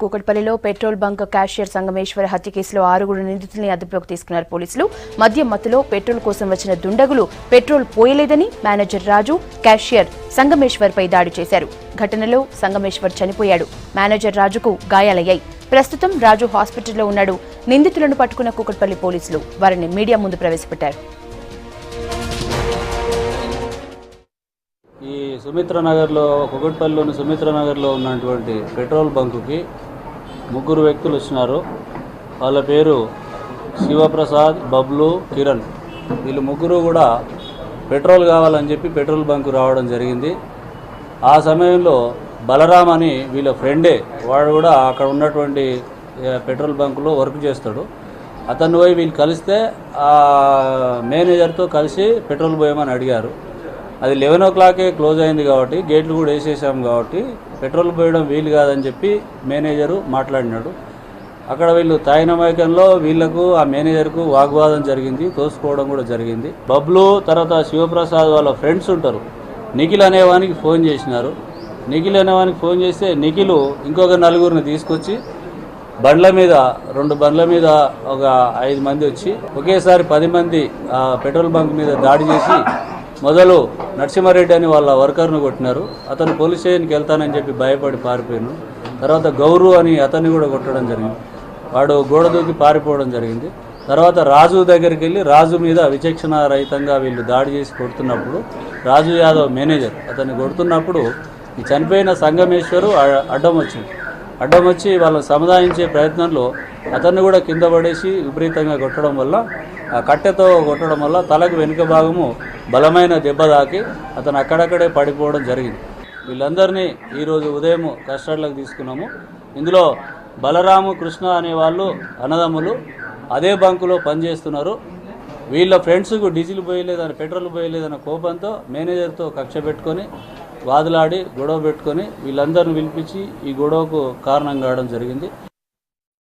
కూకట్పల్లిలో petrol bunk cashier Sangameshwar హత్య కేసులో 6 నిందితుల్ని అదుపులోకి తీసుకున్నారు పోలీసులు. మద్యం మత్తులో పెట్రోల్ కోసం వచ్చిన దుండగులు పెట్రోల్ పోయలేదని మేనేజర్ రాజు, క్యాషియర్ సంగమేశ్వర్ పై దాడి చేశారు. ఘటనలో సంగమేశ్వర్ చనిపోయాడు. మేనేజర్ రాజుకు గాయాలయ్యాయి. ప్రస్తుతం రాజు హాస్పిటల్లో ఉన్నాడు. నిందితులను పట్టుకున్న కూకట్పల్లి పోలీసులు వారిని మీడియా ముందు ప్రవేశపెట్టారు. ఈ సుమిత్రనగర్లో కూకట్పల్లిలోని సుమిత్రనగర్లో ఉన్నటువంటి పెట్రోల్ బంకుకి 3 వ్యక్తులు వచ్చినారు. వాళ్ళ పేరు శివప్రసాద్, బబ్లు, కిరణ్. వీళ్ళు 3 కూడా పెట్రోల్ కావాలని చెప్పి పెట్రోల్ బంకు రావడం జరిగింది. ఆ సమయంలో బలరామ్ అని వీళ్ళ ఫ్రెండే, వాడు కూడా అక్కడ ఉన్నటువంటి పెట్రోల్ బంకులో వర్క్ చేస్తాడు. అతను పోయి వీళ్ళు కలిస్తే ఆ మేనేజర్తో కలిసి పెట్రోల్ పోయమని అడిగారు. అది 11 o'clock'ే క్లోజ్ అయింది కాబట్టి, గేట్లు కూడా వేసేసాం కాబట్టి పెట్రోల్ పోయడం వీలు కాదని చెప్పి మేనేజరు మాట్లాడినాడు. అక్కడ వీళ్ళు తాగిన మైకంలో వీళ్లకు ఆ మేనేజర్కు వాగ్వాదం జరిగింది, తోసుకోవడం కూడా జరిగింది. బబ్లు తర్వాత శివప్రసాద్ వాళ్ళ ఫ్రెండ్స్ ఉంటారు, నిఖిల్ అనేవానికి ఫోన్ చేసినారు. నిఖిల్ అనేవానికి ఫోన్ చేస్తే నిఖిల్ ఇంకొక 4 తీసుకొచ్చి బండ్ల మీద 2 బండ్ల మీద ఒక 5 మంది వచ్చి ఒకేసారి 10 మంది ఆ పెట్రోల్ బంక్ మీద దాడి చేసి మొదలు నరసింహారెడ్డి అని వాళ్ళ వర్కర్ను కొట్టినారు. అతను పోలీస్ స్టేషన్కి వెళ్తానని చెప్పి భయపడి పారిపోయాను. తర్వాత గౌరు అని అతన్ని కూడా కొట్టడం జరిగింది. వాడు గోడ దూకి పారిపోవడం జరిగింది. తర్వాత రాజు దగ్గరికి వెళ్ళి రాజు మీద విచక్షణ రహితంగా వీళ్ళు దాడి చేసి కొడుతున్నప్పుడు, రాజు యాదవ్ మేనేజర్ అతన్ని కొడుతున్నప్పుడు ఈ చనిపోయిన సంగమేశ్వరు అడ్డం వచ్చి వాళ్ళని సముదాయించే ప్రయత్నంలో అతన్ని కూడా కింద పడేసి విపరీతంగా కొట్టడం వల్ల, ఆ కట్టెతో కొట్టడం వల్ల తలకు వెనుక భాగము బలమైన దెబ్బ తాకి అతను అక్కడక్కడే పడిపోవడం జరిగింది. వీళ్ళందరినీ ఈరోజు ఉదయం కస్టడీలోకి తీసుకున్నాము. ఇందులో బలరాము, కృష్ణ అనే వాళ్ళు అన్నదమ్ములు అదే బంకులో పనిచేస్తున్నారు. వీళ్ళ ఫ్రెండ్స్కు డీజిల్ పోయలేదని, పెట్రోల్ పోయలేదన్న కోపంతో మేనేజర్తో కక్ష పెట్టుకొని వాదులాడి గొడవ పెట్టుకొని వీళ్ళందరిని పిలిపించి ఈ గొడవకు కారణం కావడం జరిగింది.